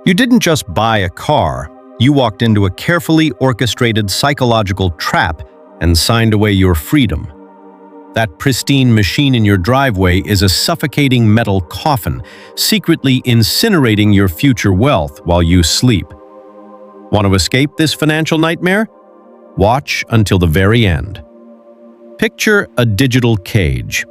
You didn't just buy a car, you walked into a carefully orchestrated psychological trap and signed away your freedom. That pristine machine in your driveway is a suffocating metal coffin, secretly incinerating your future wealth while you sleep. Want to escape this financial nightmare? Watch until the very end. Picture a digital cage.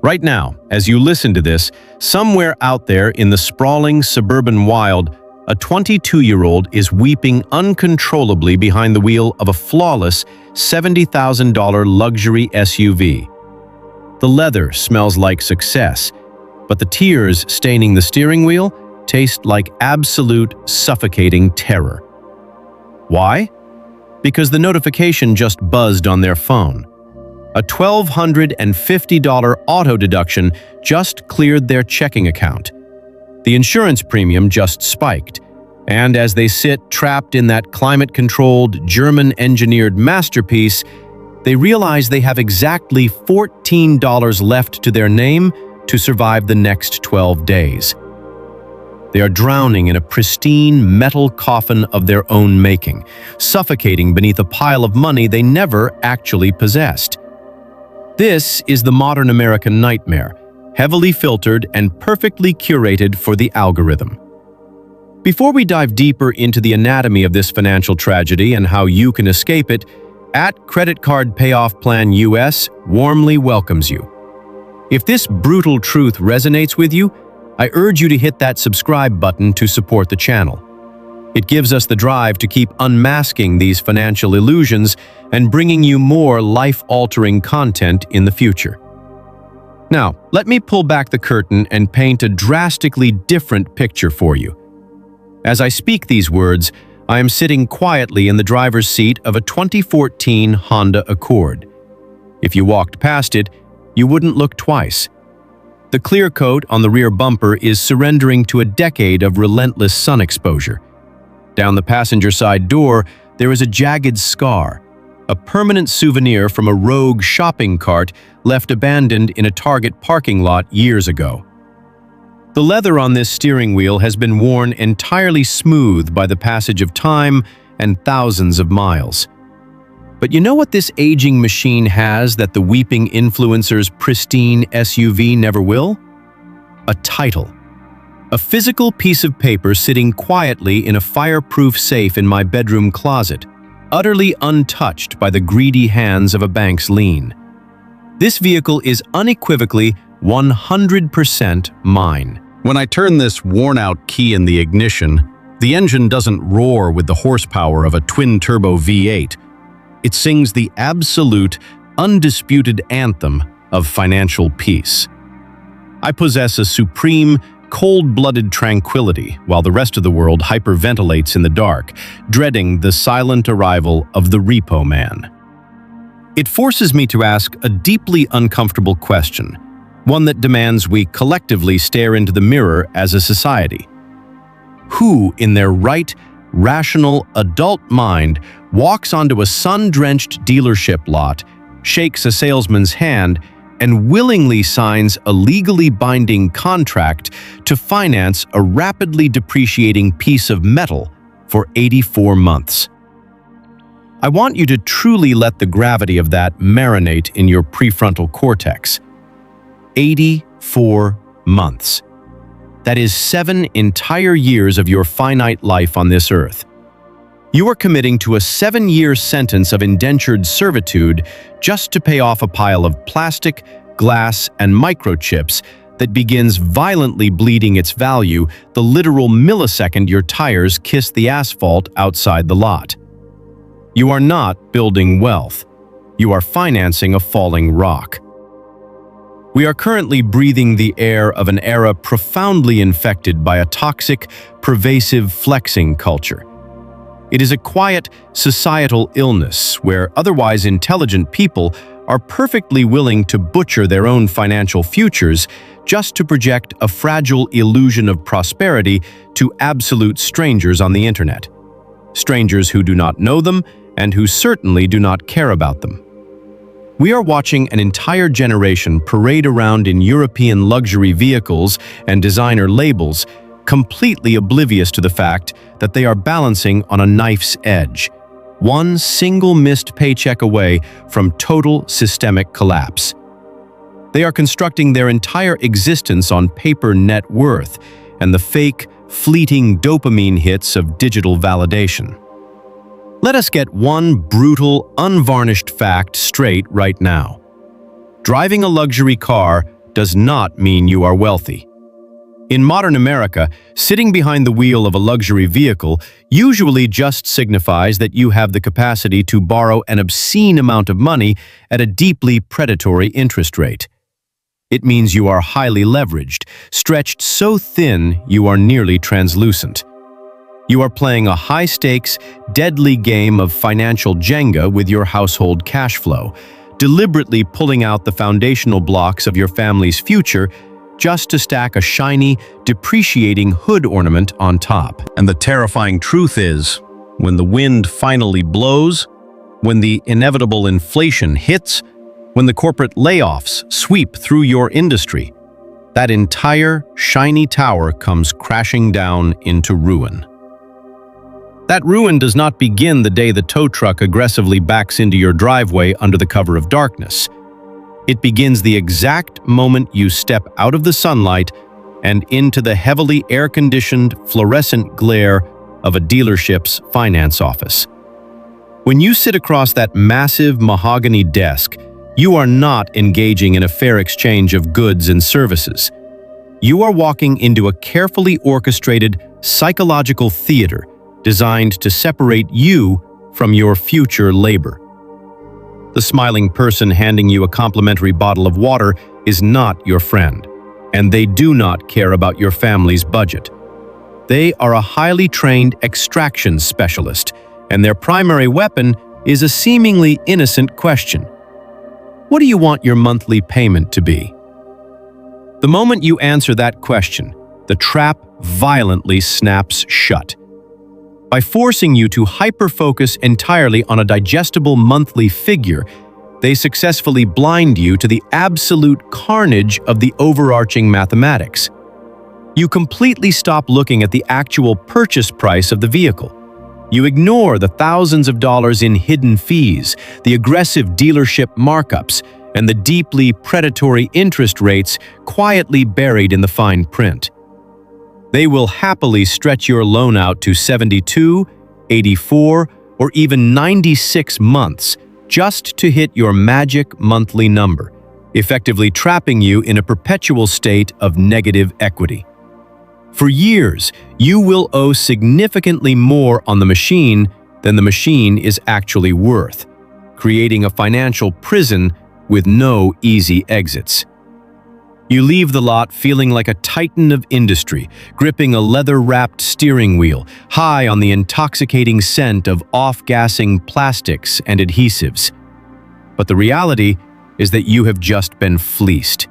Right now, as you listen to this, somewhere out there in the sprawling suburban wild, a 22-year-old is weeping uncontrollably behind the wheel of a flawless $70,000 luxury SUV. The leather smells like success, but the tears staining the steering wheel taste like absolute suffocating terror. Why? Because the notification just buzzed on their phone. A $1,250 auto deduction just cleared their checking account. The insurance premium just spiked, and as they sit trapped in that climate-controlled, German-engineered masterpiece, they realize they have exactly $14 left to their name to survive the next 12 days. They are drowning in a pristine metal coffin of their own making, suffocating beneath a pile of money they never actually possessed. This is the modern American nightmare, heavily filtered and perfectly curated for the algorithm. Before we dive deeper into the anatomy of this financial tragedy and how you can escape it, Credit Card Payoff Plan US warmly welcomes you. If this brutal truth resonates with you, I urge you to hit that subscribe button to support the channel. It gives us the drive to keep unmasking these financial illusions and bringing you more life-altering content in the future. Now, let me pull back the curtain and paint a drastically different picture for you. As I speak these words, I am sitting quietly in the driver's seat of a 2014 Honda Accord. If you walked past it, you wouldn't look twice. The clear coat on the rear bumper is surrendering to a decade of relentless sun exposure. Down the passenger side door, there is a jagged scar, a permanent souvenir from a rogue shopping cart left abandoned in a Target parking lot years ago. The leather on this steering wheel has been worn entirely smooth by the passage of time and thousands of miles. But you know what this aging machine has that the weeping influencer's pristine SUV never will? A title. A physical piece of paper sitting quietly in a fireproof safe in my bedroom closet, utterly untouched by the greedy hands of a bank's lien. This vehicle is unequivocally 100% mine. When I turn this worn-out key in the ignition, the engine doesn't roar with the horsepower of a twin-turbo V8. It sings the absolute, undisputed anthem of financial peace. I possess a supreme, cold-blooded tranquility while the rest of the world hyperventilates in the dark, dreading the silent arrival of the repo man. It forces me to ask a deeply uncomfortable question, one that demands we collectively stare into the mirror as a society. Who, in their right, rational, adult mind, walks onto a sun-drenched dealership lot, shakes a salesman's hand, and willingly signs a legally binding contract to finance a rapidly depreciating piece of metal for 84 months? I want you to truly let the gravity of that marinate in your prefrontal cortex. 84 months. That is 7 entire years of your finite life on this earth. You are committing to a 7-year sentence of indentured servitude just to pay off a pile of plastic, glass, and microchips that begins violently bleeding its value the literal millisecond your tires kiss the asphalt outside the lot. You are not building wealth. You are financing a falling rock. We are currently breathing the air of an era profoundly infected by a toxic, pervasive flexing culture. It is a quiet, societal illness where otherwise intelligent people are perfectly willing to butcher their own financial futures just to project a fragile illusion of prosperity to absolute strangers on the internet. Strangers who do not know them and who certainly do not care about them. We are watching an entire generation parade around in European luxury vehicles and designer labels, completely oblivious to the fact that they are balancing on a knife's edge, one single missed paycheck away from total systemic collapse. They are constructing their entire existence on paper net worth and the fake, fleeting dopamine hits of digital validation. Let us get one brutal, unvarnished fact straight right now. Driving a luxury car does not mean you are wealthy. In modern America, sitting behind the wheel of a luxury vehicle usually just signifies that you have the capacity to borrow an obscene amount of money at a deeply predatory interest rate. It means you are highly leveraged, stretched so thin you are nearly translucent. You are playing a high-stakes, deadly game of financial Jenga with your household cash flow, deliberately pulling out the foundational blocks of your family's future just to stack a shiny, depreciating hood ornament on top. And the terrifying truth is, when the wind finally blows, when the inevitable inflation hits, when the corporate layoffs sweep through your industry, that entire shiny tower comes crashing down into ruin. That ruin does not begin the day the tow truck aggressively backs into your driveway under the cover of darkness. It begins the exact moment you step out of the sunlight and into the heavily air-conditioned, fluorescent glare of a dealership's finance office. When you sit across that massive mahogany desk, you are not engaging in a fair exchange of goods and services. You are walking into a carefully orchestrated psychological theater designed to separate you from your future labor. The smiling person handing you a complimentary bottle of water is not your friend, and they do not care about your family's budget. They are a highly trained extraction specialist, and their primary weapon is a seemingly innocent question. What do you want your monthly payment to be? The moment you answer that question, the trap violently snaps shut. By forcing you to hyper-focus entirely on a digestible monthly figure, they successfully blind you to the absolute carnage of the overarching mathematics. You completely stop looking at the actual purchase price of the vehicle. You ignore the thousands of dollars in hidden fees, the aggressive dealership markups, and the deeply predatory interest rates quietly buried in the fine print. They will happily stretch your loan out to 72, 84, or even 96 months just to hit your magic monthly number, effectively trapping you in a perpetual state of negative equity. For years, you will owe significantly more on the machine than the machine is actually worth, creating a financial prison with no easy exits. You leave the lot feeling like a titan of industry, gripping a leather-wrapped steering wheel, high on the intoxicating scent of off-gassing plastics and adhesives. But the reality is that you have just been fleeced.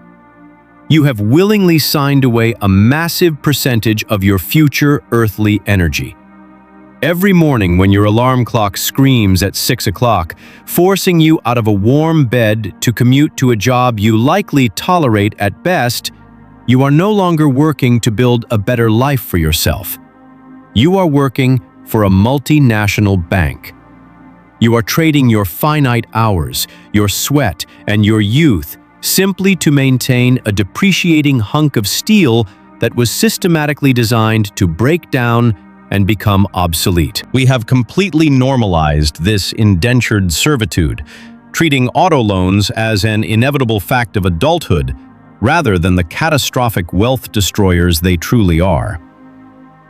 You have willingly signed away a massive percentage of your future earthly energy. Every morning when your alarm clock screams at 6 o'clock, forcing you out of a warm bed to commute to a job you likely tolerate at best, you are no longer working to build a better life for yourself. You are working for a multinational bank. You are trading your finite hours, your sweat, and your youth simply to maintain a depreciating hunk of steel that was systematically designed to break down and become obsolete. We have completely normalized this indentured servitude, treating auto loans as an inevitable fact of adulthood rather than the catastrophic wealth destroyers they truly are.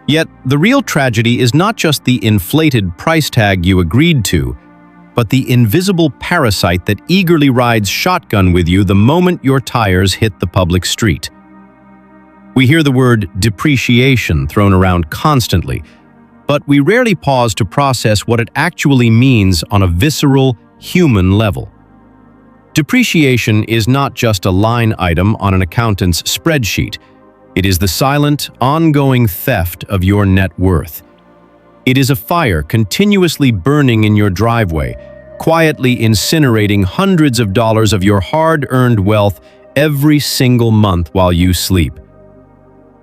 Yet, the real tragedy is not just the inflated price tag you agreed to, but the invisible parasite that eagerly rides shotgun with you the moment your tires hit the public street. We hear the word depreciation thrown around constantly, but we rarely pause to process what it actually means on a visceral, human level. Depreciation is not just a line item on an accountant's spreadsheet. It is the silent, ongoing theft of your net worth. It is a fire continuously burning in your driveway, quietly incinerating hundreds of dollars of your hard-earned wealth every single month while you sleep.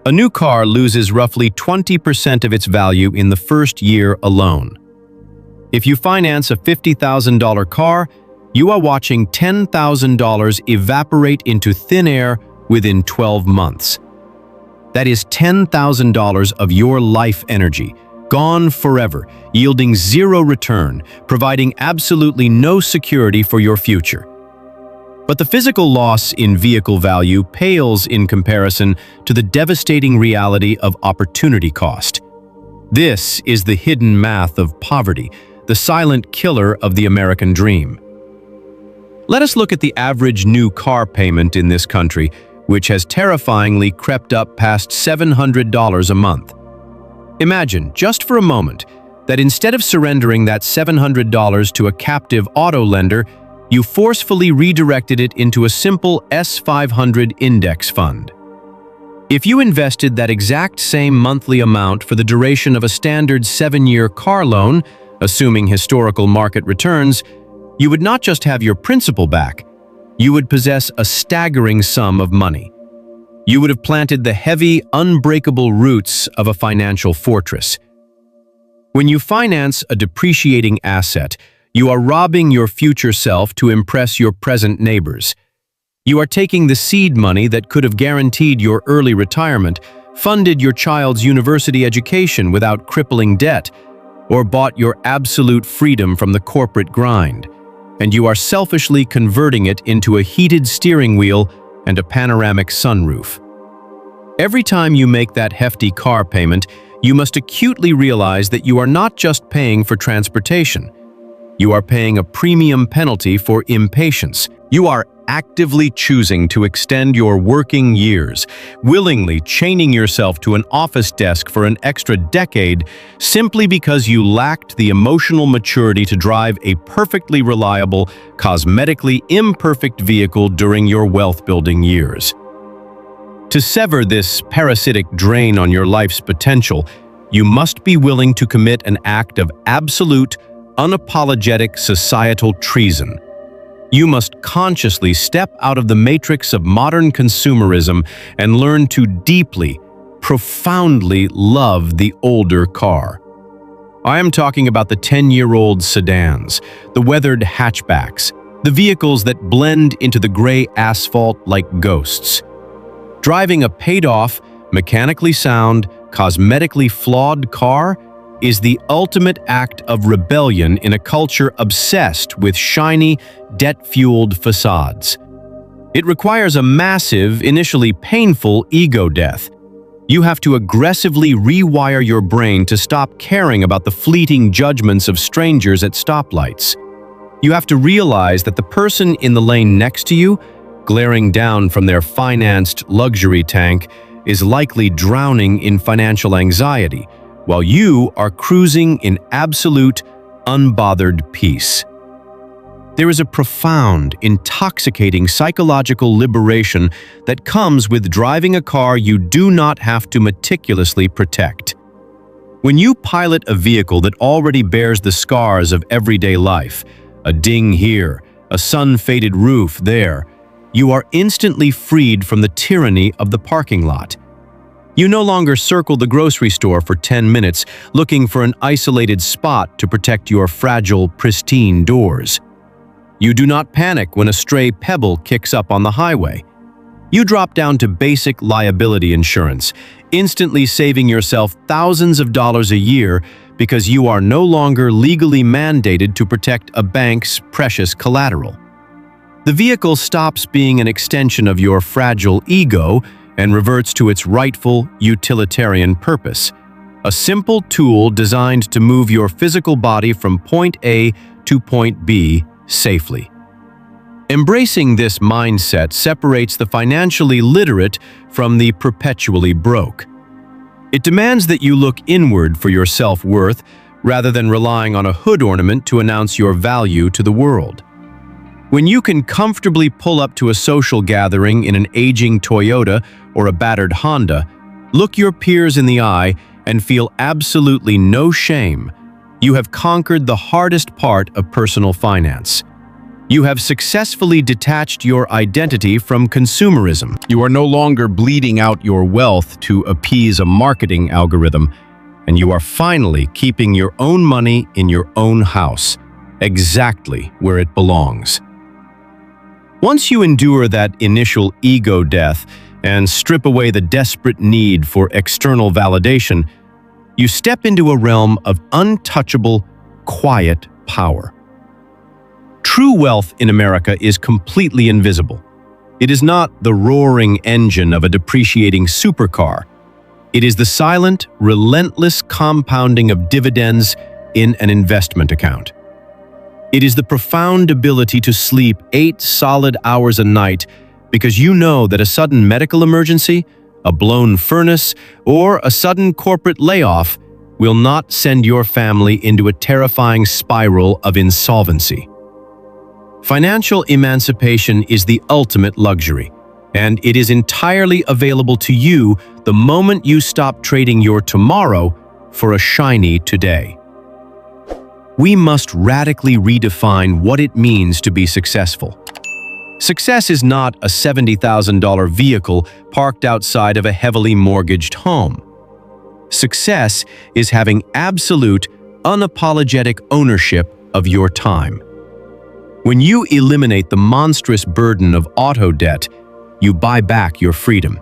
A new car loses roughly 20% of its value in the first year alone. If you finance a $50,000 car, you are watching $10,000 evaporate into thin air within 12 months. That is $10,000 of your life energy, gone forever, yielding zero return, providing absolutely no security for your future. But the physical loss in vehicle value pales in comparison to the devastating reality of opportunity cost. This is the hidden math of poverty, the silent killer of the American dream. Let us look at the average new car payment in this country, which has terrifyingly crept up past $700 a month. Imagine, just for a moment, that instead of surrendering that $700 to a captive auto lender, you forcefully redirected it into a simple S500 index fund. If you invested that exact same monthly amount for the duration of a standard 7-year car loan, assuming historical market returns, you would not just have your principal back, you would possess a staggering sum of money. You would have planted the heavy, unbreakable roots of a financial fortress. When you finance a depreciating asset, you are robbing your future self to impress your present neighbors. You are taking the seed money that could have guaranteed your early retirement, funded your child's university education without crippling debt, or bought your absolute freedom from the corporate grind, and you are selfishly converting it into a heated steering wheel and a panoramic sunroof. Every time you make that hefty car payment, you must acutely realize that you are not just paying for transportation. You are paying a premium penalty for impatience. You are actively choosing to extend your working years, willingly chaining yourself to an office desk for an extra decade simply because you lacked the emotional maturity to drive a perfectly reliable, cosmetically imperfect vehicle during your wealth-building years. To sever this parasitic drain on your life's potential, you must be willing to commit an act of absolute, unapologetic societal treason. You must consciously step out of the matrix of modern consumerism and learn to deeply, profoundly love the older car. I am talking about the 10-year-old sedans, the weathered hatchbacks, the vehicles that blend into the gray asphalt like ghosts. Driving a paid-off, mechanically sound, cosmetically flawed car is the ultimate act of rebellion in a culture obsessed with shiny, debt-fueled facades. It requires a massive, initially painful ego death. You have to aggressively rewire your brain to stop caring about the fleeting judgments of strangers at stoplights. You have to realize that the person in the lane next to you, glaring down from their financed luxury tank, is likely drowning in financial anxiety, while you are cruising in absolute, unbothered peace. There is a profound, intoxicating psychological liberation that comes with driving a car you do not have to meticulously protect. When you pilot a vehicle that already bears the scars of everyday life, a ding here, a sun-faded roof there, you are instantly freed from the tyranny of the parking lot. You no longer circle the grocery store for 10 minutes looking for an isolated spot to protect your fragile, pristine doors. You do not panic when a stray pebble kicks up on the highway. You drop down to basic liability insurance, instantly saving yourself thousands of dollars a year because you are no longer legally mandated to protect a bank's precious collateral. The vehicle stops being an extension of your fragile ego and reverts to its rightful utilitarian purpose, a simple tool designed to move your physical body from point A to point B safely. Embracing this mindset separates the financially literate from the perpetually broke. It demands that you look inward for your self-worth rather than relying on a hood ornament to announce your value to the world. When you can comfortably pull up to a social gathering in an aging Toyota or a battered Honda, look your peers in the eye and feel absolutely no shame, you have conquered the hardest part of personal finance. You have successfully detached your identity from consumerism. You are no longer bleeding out your wealth to appease a marketing algorithm, and you are finally keeping your own money in your own house, exactly where it belongs. Once you endure that initial ego death and strip away the desperate need for external validation, you step into a realm of untouchable, quiet power. True wealth in America is completely invisible. It is not the roaring engine of a depreciating supercar. It is the silent, relentless compounding of dividends in an investment account. It is the profound ability to sleep 8 solid hours a night because you know that a sudden medical emergency, a blown furnace, or a sudden corporate layoff will not send your family into a terrifying spiral of insolvency. Financial emancipation is the ultimate luxury, and it is entirely available to you the moment you stop trading your tomorrow for a shiny today. We must radically redefine what it means to be successful. Success is not a $70,000 vehicle parked outside of a heavily mortgaged home. Success is having absolute, unapologetic ownership of your time. When you eliminate the monstrous burden of auto debt, you buy back your freedom.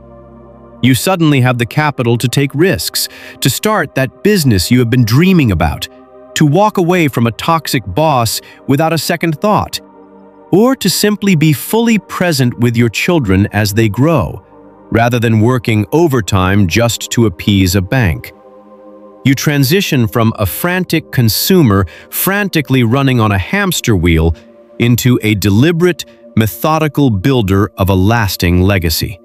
You suddenly have the capital to take risks, to start that business you have been dreaming about, to walk away from a toxic boss without a second thought, or to simply be fully present with your children as they grow, rather than working overtime just to appease a bank. You transition from a frantic consumer frantically running on a hamster wheel into a deliberate, methodical builder of a lasting legacy.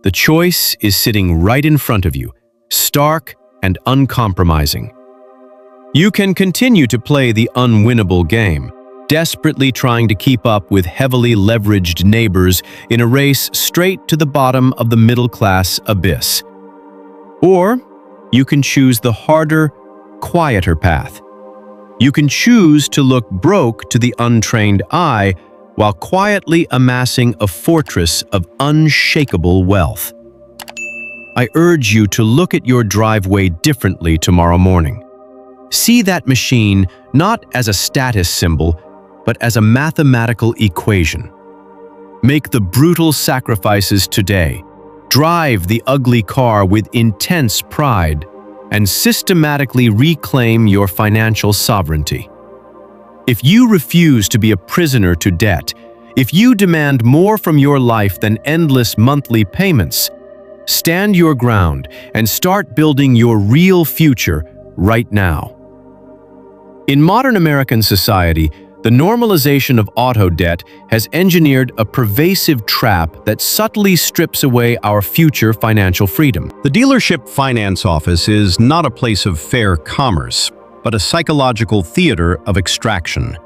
The choice is sitting right in front of you, stark and uncompromising. You can continue to play the unwinnable game, desperately trying to keep up with heavily leveraged neighbors in a race straight to the bottom of the middle-class abyss. Or you can choose the harder, quieter path. You can choose to look broke to the untrained eye while quietly amassing a fortress of unshakable wealth. I urge you to look at your driveway differently tomorrow morning. See that machine not as a status symbol, but as a mathematical equation. Make the brutal sacrifices today. Drive the ugly car with intense pride and systematically reclaim your financial sovereignty. If you refuse to be a prisoner to debt, if you demand more from your life than endless monthly payments, stand your ground and start building your real future right now. In modern American society, the normalization of auto debt has engineered a pervasive trap that subtly strips away our future financial freedom. The dealership finance office is not a place of fair commerce, but a psychological theater of extraction.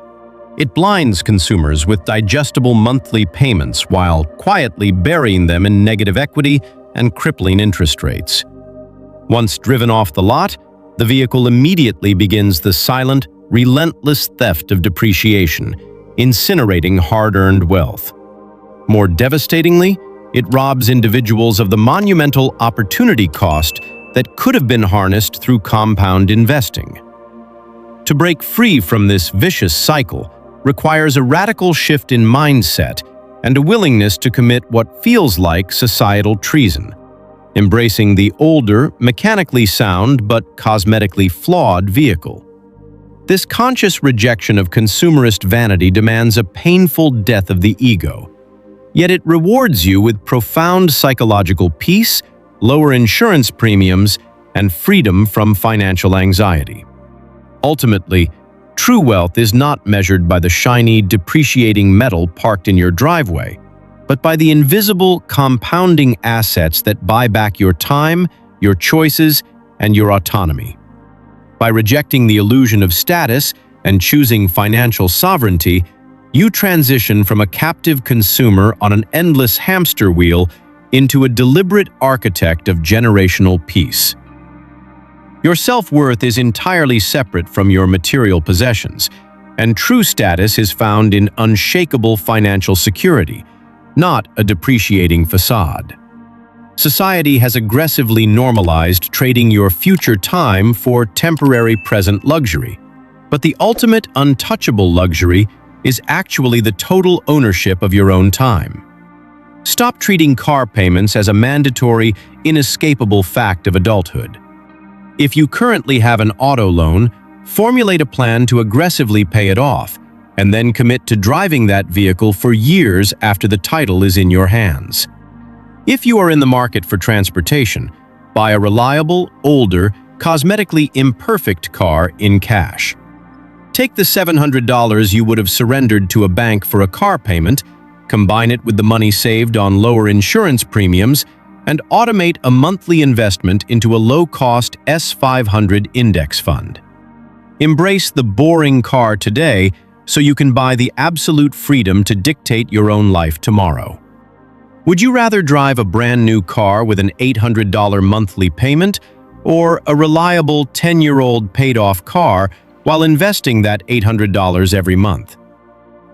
It blinds consumers with digestible monthly payments while quietly burying them in negative equity and crippling interest rates. Once driven off the lot, the vehicle immediately begins the silent, relentless theft of depreciation, incinerating hard-earned wealth. More devastatingly, it robs individuals of the monumental opportunity cost that could have been harnessed through compound investing. To break free from this vicious cycle requires a radical shift in mindset and a willingness to commit what feels like societal treason, embracing the older, mechanically sound but cosmetically flawed vehicle. This conscious rejection of consumerist vanity demands a painful death of the ego, yet it rewards you with profound psychological peace, lower insurance premiums, and freedom from financial anxiety. Ultimately, true wealth is not measured by the shiny, depreciating metal parked in your driveway, but by the invisible, compounding assets that buy back your time, your choices, and your autonomy. By rejecting the illusion of status and choosing financial sovereignty, you transition from a captive consumer on an endless hamster wheel into a deliberate architect of generational peace. Your self-worth is entirely separate from your material possessions. and true status is found in unshakable financial security, not a depreciating facade. Society has aggressively normalized trading your future time for temporary present luxury. But the ultimate untouchable luxury is actually the total ownership of your own time. Stop treating car payments as a mandatory, inescapable fact of adulthood. If you currently have an auto loan, formulate a plan to aggressively pay it off, and then commit to driving that vehicle for years after the title is in your hands. If you are in the market for transportation, buy a reliable, older, cosmetically imperfect car in cash. Take the $700 you would have surrendered to a bank for a car payment, combine it with the money saved on lower insurance premiums, and automate a monthly investment into a low-cost S500 index fund. Embrace the boring car today so you can buy the absolute freedom to dictate your own life tomorrow. Would you rather drive a brand new car with an $800 monthly payment or a reliable 10-year-old paid-off car while investing that $800 every month?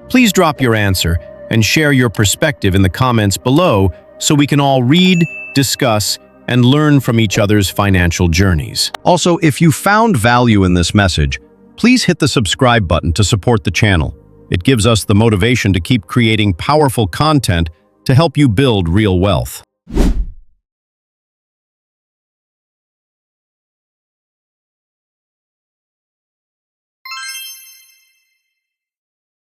Please drop your answer and share your perspective in the comments below so we can all read, discuss, and learn from each other's financial journeys. Also, if you found value in this message, please hit the subscribe button to support the channel. It gives us the motivation to keep creating powerful content to help you build real wealth.